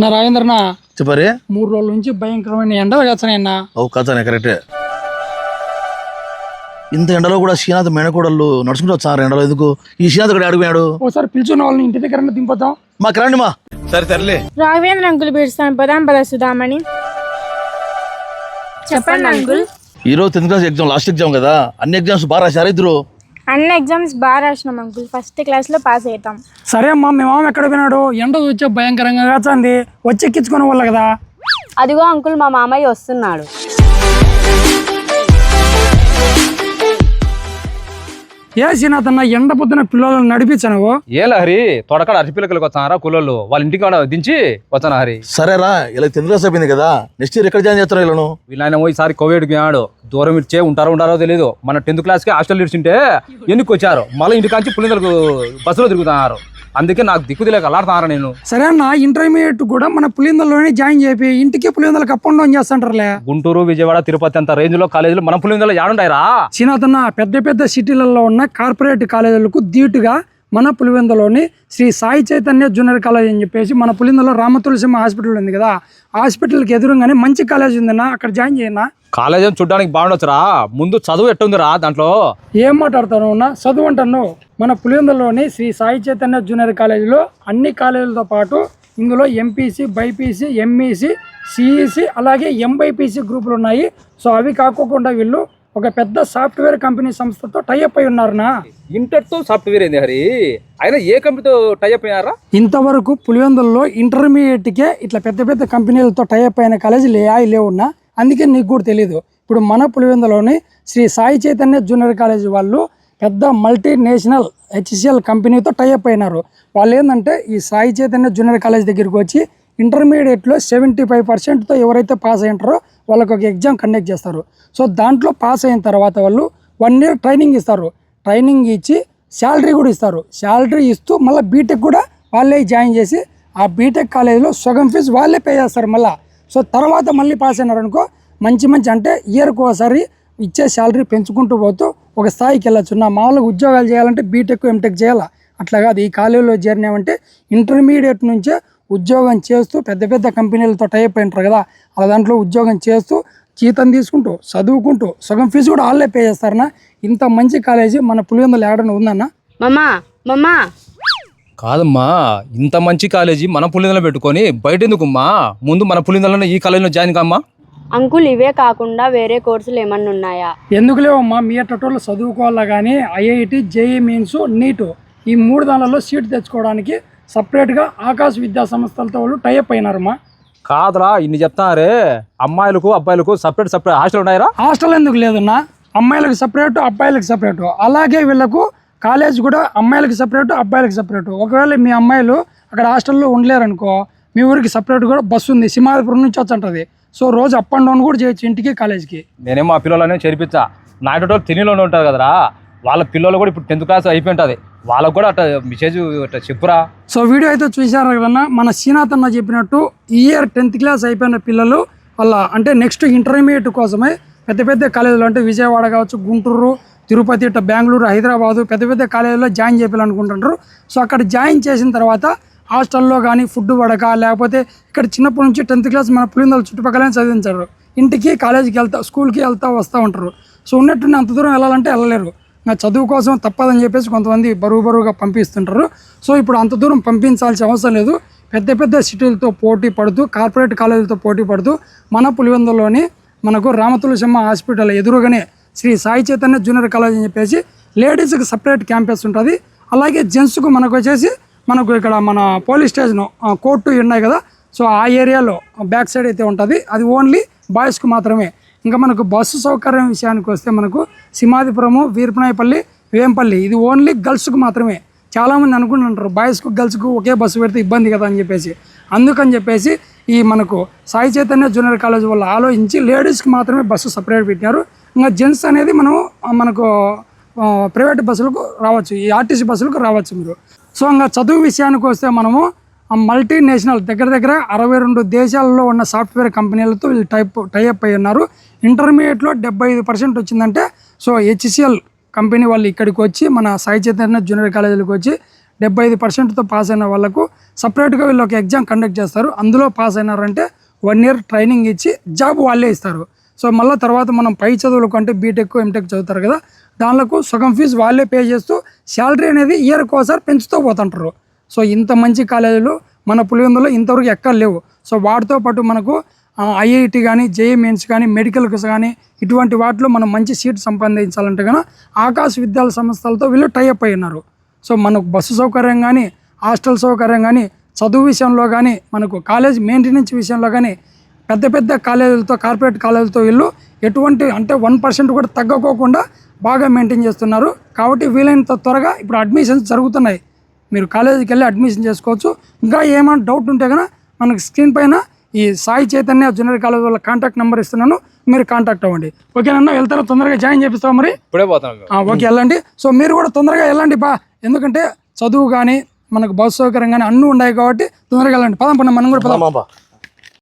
నా రాజేంద్రన చెప్పరే 3 రోజుల నుంచి భయంకరమైన ఎండలు కాచనన్నా. ఓ కథనే కరెక్టే. ఇంత ఎండలో కూడా శ్రీనాథ్ మేనకోడళ్ళు నడుచుకుంటూ వచ్చారు ఎండలో. ఎందుకు ఈ శ్రీనాథ్ ఇక్కడ అడిగిపోయాడు? ఒకసారి పిలుచున్న వాళ్ళని ఇంటి దగ్గర దింపుతాం. మాకు రండి మా. సరే సర్లే. రాఘవేంద్ర అంకుల్ పిలుస్తాను, పదాం పద సుధామణి. చెప్పండి అంకుల్. ఈరోజు 10th class exam, last exam కదా. అన్ని ఎగ్జామ్స్ బాగా రాశారు ఇద్దరు? అన్ని ఎగ్జామ్స్ బాగా రాసినాం అంకుల్, ఫస్ట్ క్లాస్ లో పాస్ అవుతాం. సరే అమ్మా, మీ మామ ఎక్కడ పోయినాడు? ఎండ వచ్చే భయంకరంగా కాచంది, వచ్చి ఎక్కించుకునే వాళ్ళ కదా. అదిగో అంకుల్, మా మామయ్య వస్తున్నాడు. ఏ శ్రీనాథ్ అన్న, ఎండ పొద్దున పిల్లలను నడిపించాను. ఏలా హరి తొడకాడ అరటిపిల్లకలకు వచ్చానారా కూలోళ్ళు, వాళ్ళ ఇంటికి కాడ దించి వచ్చాను హరి. సరేరా, ఇలా 10th క్లాస్ అయిపోయింది కదా, నెక్స్ట్ ఇయర్ ఎక్కడ జాయిన్ చేస్తారు వీళ్ళను? వీళ్ళైనా ఈసారి కోవిడ్ పోయాడు, దూరం ఇచ్చే ఉంటారో తెలియదు. మన 10th క్లాస్ కి హాస్టల్ ఇచ్చింటే ఎందుకు వచ్చారు, మళ్ళీ ఇంటికాంచి పులిందలకు బస్సులో తిరుగుతున్నారు. అందుకే నాకు దిక్కు తెలియక అలాడుతున్నారా నేను. సరే అన్న, ఇంటర్మీడియట్ కూడా మన పులిందల్లోనే జాయిన్ చేపి ఇంటికి పులిందలకు అప్ అండ్ డౌన్ చేస్తుంటారులే. గుంటూరు, విజయవాడ, తిరుపతి అంత రేంజ్ లో కాలేజీలు మన పులిందలో ఏడుంటాయిరా? శ్రీనాథ్ అన్న, పెద్ద పెద్ద సిటీలలో ఉన్న కార్పొరేట్ కాలేజీలకు ధీటుగా మన పులివెందులోని శ్రీ సాయి చైతన్య జూనియర్ కాలేజ్ అని చెప్పేసి మన పులివెందులో రామతులసింహ హాస్పిటల్ ఉంది కదా, హాస్పిటల్కి ఎదురుగానే మంచి కాలేజ్ ఉందన్న, అక్కడ జాయిన్ చేయనా? కాలేజ్ చూడడానికి బాగుండొచ్చురా, ముందు చదువు ఎట్టుందిరా దాంట్లో? ఏం మాట్లాడతాను అన్న, చదువు అంటాను. మన పులివెందులోని శ్రీ సాయి చైతన్య జూనియర్ కాలేజీలో అన్ని కాలేజీలతో పాటు ఇందులో ఎంపీసీ, బైపీసీ, ఎంఈసీ, సిఈసీ అలాగే ఎంబైపీసీ గ్రూపులు ఉన్నాయి. సో అవి కాకోకుండా వీళ్ళు ఒక పెద్ద సాఫ్ట్వేర్ కంపెనీ సంస్థతో టైఅప్ అయి ఉన్నారనా. ఇంటర్తో సాఫ్ట్వేర్ ఏంది హరి, అయినా ఏ కంపెనీతో టైఅప్ అయ్యారా? ఇంతవరకు పులివెందుల్లో ఇంటర్మీడియట్కే ఇట్లా పెద్ద పెద్ద కంపెనీలతో టైఅప్ అయిన కాలేజీలు లేవున్నా, అందుకే నీకు కూడా తెలియదు. ఇప్పుడు మన పులివెందులోని శ్రీ సాయి చైతన్య జూనియర్ కాలేజీ వాళ్ళు పెద్ద మల్టీనేషనల్ హెచ్సిఎల్ కంపెనీతో టైఅప్ అయినారు. వాళ్ళు ఏంటంటే ఈ సాయి చైతన్య జూనియర్ కాలేజ్ దగ్గరికి వచ్చి ఇంటర్మీడియట్లో 75%తో ఎవరైతే పాస్ అయ్యింటారో వాళ్ళకి ఒక ఎగ్జామ్ కండక్ట్ చేస్తారు. సో దాంట్లో పాస్ అయిన తర్వాత వాళ్ళు 1 year ట్రైనింగ్ ఇస్తారు. ట్రైనింగ్ ఇచ్చి శాలరీ కూడా ఇస్తారు. శాలరీ ఇస్తూ మళ్ళీ బీటెక్ కూడా వాళ్ళే జాయిన్ చేసి ఆ బీటెక్ కాలేజీలో సగం ఫీజు వాళ్ళే పే చేస్తారు మళ్ళీ. సో తర్వాత మళ్ళీ పాస్ అయినారు అనుకో, మంచి అంటే ఇయర్కి ఒకసారి ఇచ్చే శాలరీ పెంచుకుంటూ పోతూ ఒక స్థాయికి వెళ్ళచ్చు. నా మామూలుగా ఉద్యోగాలు చేయాలంటే బీటెక్, ఎంటెక్ చేయాలా, అట్లా కాదు. ఈ కాలేజీలో చేరినామంటే ఇంటర్మీడియట్ నుంచే ఉద్యోగం చేస్తూ పెద్ద పెద్ద కంపెనీలతో టైప్ అయినారు కదా, అలా దాంట్లో ఉద్యోగం చేస్తూ జీతం తీసుకుంటూ చదువుకుంటూ సగం ఫీజు కూడా వాళ్ళే పే చేస్తారన్నా. ఇంత మంచి కాలేజీ మన పులివెందులు ఏడన ఉందన్నా. మమ్మా కాదమ్మా, ఇంత మంచి కాలేజీ మన పులిందలో పెట్టుకొని బయట ఎందుకుమ్మా? ముందు మన పులిందలోనే ఈ కాలేజీలో జాయిన్ కామ్మా. అంకుల్, ఇవే కాకుండా వేరే కోర్సులు ఏమన్నా ఉన్నాయా? ఎందుకు లేవమ్మా, మీ అట్టోళ్ళు చదువుకోవాలా కానీ ఐఐటి, జేఈ మెయిన్స్, నీటు ఈ 3 దానిలలో సీట్ తెచ్చుకోవడానికి సపరేట్గా ఆకాశ విద్యా సంస్థలతో వాళ్ళు టైఅప్ అయినారమ్మా. కాదురా, ఇన్ని చెప్తారే, అమ్మాయిలకు అబ్బాయిలకు సపరేట్ హాస్టల్ ఉన్నాయరా? హాస్టల్ ఎందుకు లేదన్నా, అమ్మాయిలకు సపరేటు, అబ్బాయిలకు సపరేటు. అలాగే వీళ్ళకు కాలేజ్ కూడా అమ్మాయిలకు సపరేటు, అబ్బాయిలకు సపరేటు. ఒకవేళ మీ అమ్మాయిలు అక్కడ హాస్టల్లో ఉండలేరనుకో, మీ ఊరికి సపరేట్ కూడా బస్సు ఉంది, సింహాద్రిపురం నుంచి వచ్చంటది. సో రోజు అప్ అండ్ డౌన్ కూడా చేయొచ్చు ఇంటికి, కాలేజ్కి. నేనేమో ఆ పిల్లలనే చేర్పించా. నాటోళ్ళు తినిలోనే ఉంటారు కదరా, వాళ్ళ పిల్లలు కూడా ఇప్పుడు 10th క్లాస్ అయిపోయి ఉంటుంది, వాళ్ళకు కూడా అట్లా మెసేజ్ అట్లా చెప్పురా. సో వీడియో అయితే చూసారు కదన్నా, మన శ్రీనాథ్ అన్న చెప్పినట్టు ఈ ఇయర్ 10th క్లాస్ అయిపోయిన పిల్లలు వాళ్ళ అంటే నెక్స్ట్ ఇంటర్మీడియట్ కోసమే పెద్ద పెద్ద కాలేజీలు అంటే విజయవాడ కావచ్చు, గుంటూరు, తిరుపతి, ఇట్లా బెంగళూరు, హైదరాబాదు పెద్ద పెద్ద కాలేజీలో జాయిన్ చేయాలనుకుంటుంటారు. సో అక్కడ జాయిన్ చేసిన తర్వాత హాస్టల్లో కానీ ఫుడ్ పడక, లేకపోతే ఇక్కడ చిన్నప్పటి నుంచి 10th క్లాస్ మన పులిందల చుట్టుపక్కలనే చదివించారు. ఇంటికి కాలేజీకి స్కూల్కి వస్తూ ఉంటారు. సో ఉన్నట్టుండి అంత దూరం వెళ్ళాలంటే వెళ్ళలేరు. చదువు కోసం తప్పదని చెప్పేసి కొంతమంది బరువుగా పంపిస్తుంటారు. సో ఇప్పుడు అంత దూరం పంపించాల్సిన అవసరం లేదు. పెద్ద పెద్ద సిటీలతో పోటీ పడుతూ, కార్పొరేట్ కాలేజీలతో పోటీ పడుతూ మన పులివెందులోని మనకు రామతులసింహ హాస్పిటల్ ఎదురుగానే శ్రీ సాయి చైతన్య జూనియర్ కాలేజ్ అని చెప్పేసి లేడీస్కి సపరేట్ క్యాంపస్ ఉంటుంది. అలాగే జెంట్స్కు మనకు ఇక్కడ మన పోలీస్ స్టేషన్, కోర్టు ఉన్నాయి కదా, సో ఆ ఏరియాలో బ్యాక్ సైడ్ అయితే ఉంటుంది. అది ఓన్లీ బాయ్స్కి మాత్రమే. ఇంకా మనకు బస్సు సౌకర్యం విషయానికి వస్తే మనకు సింహాద్రిపురము, వీరపనాయపల్లి, వేంపల్లి ఇది ఓన్లీ గర్ల్స్కి మాత్రమే. చాలామంది అనుకుంటుంటారు బాయ్స్కు గర్ల్స్కు ఒకే బస్సు పెడితే ఇబ్బంది కదా అని చెప్పేసి. అందుకని చెప్పేసి ఈ మనకు సాయి చైతన్య జూనియర్ కాలేజ్ వాళ్ళు ఆలోచించి లేడీస్కి మాత్రమే బస్సు సపరేట్ పెట్టినారు. ఇంకా జెంట్స్ అనేది మనకు ప్రైవేట్ బస్సులకు రావచ్చు, ఈ ఆర్టీసీ బస్సులకు రావచ్చు మీరు. సో ఇంకా చదువు విషయానికి వస్తే మనము మల్టీనేషనల్ దగ్గర 62 దేశాలలో ఉన్న సాఫ్ట్వేర్ కంపెనీలతో వీళ్ళు టైఅప్ అయి ఉన్నారు. ఇంటర్మీడియట్లో 75% వచ్చిందంటే సో హెచ్సిఎల్ కంపెనీ వాళ్ళు ఇక్కడికి వచ్చి మన సాయి చైతన్య జూనియర్ కాలేజీలకు వచ్చి 75%తో పాస్ అయిన వాళ్ళకు సపరేట్గా వీళ్ళు ఒక ఎగ్జామ్ కండక్ట్ చేస్తారు. అందులో పాస్ అయినారంటే 1 year ట్రైనింగ్ ఇచ్చి జాబ్ వాళ్ళే ఇస్తారు. సో మళ్ళీ తర్వాత మనం పై చదువులకు అంటే బీటెక్ ఎంటెక్ చదువుతారు కదా, దానిలకు సగం ఫీజు వాళ్ళే పే చేస్తూ శాలరీ అనేది ఇయర్కి ఒకసారి పెంచుతూ పోతుంటారు. సో ఇంత మంచి కాలేజీలు మన పులివెందులో ఇంతవరకు ఎక్కడ లేవు. సో వాటితో పాటు మనకు ఐఐటి కానీ, జేఈ మెయిన్స్ కానీ, మెడికల్స్ కానీ ఇటువంటి వాటిలో మనం మంచి సీట్ సంపాదించాలంటే కనుక ఆకాశ విద్యాలయ సంస్థలతో వీళ్ళు టైఅప్ అయి ఉన్నారు. సో మనకు బస్సు సౌకర్యం కానీ, హాస్టల్ సౌకర్యం కానీ, చదువు విషయంలో కానీ, మనకు కాలేజ్ మెయింటెనెన్స్ విషయంలో కానీ పెద్ద పెద్ద కాలేజీలతో, కార్పొరేట్ కాలేజీలతో వీళ్ళు ఎటువంటి అంటే 1% కూడా తగ్గకోకుండా బాగా మెయింటైన్ చేస్తున్నారు. కాబట్టి వీలైనంత త్వరగా ఇప్పుడు అడ్మిషన్స్ జరుగుతున్నాయి. మీరు కాలేజీకి వెళ్ళి అడ్మిషన్ చేసుకోవచ్చు. ఇంకా ఏమైనా డౌట్ ఉంటే కనుక మనకు స్క్రీన్ పైన ఈ సాయి చైతన్య జూనియర్ కాలేజ్ వాళ్ళ కాంటాక్ట్ నెంబర్ ఇస్తున్నాను, మీరు కాంటాక్ట్ అవ్వండి. ఓకేనన్నా, వెళ్తారా? తొందరగా జాయిన్ చేపిస్తావా మరి? ఇప్పుడే పోతాను. ఓకే, వెళ్ళండి. సో మీరు కూడా తొందరగా వెళ్ళండి ఎందుకంటే చదువు కానీ మనకు బస్సు సౌకర్యం కానీ అన్నీ ఉన్నాయి కాబట్టి తొందరగా వెళ్ళండి. పదం మనం కూడా పదం.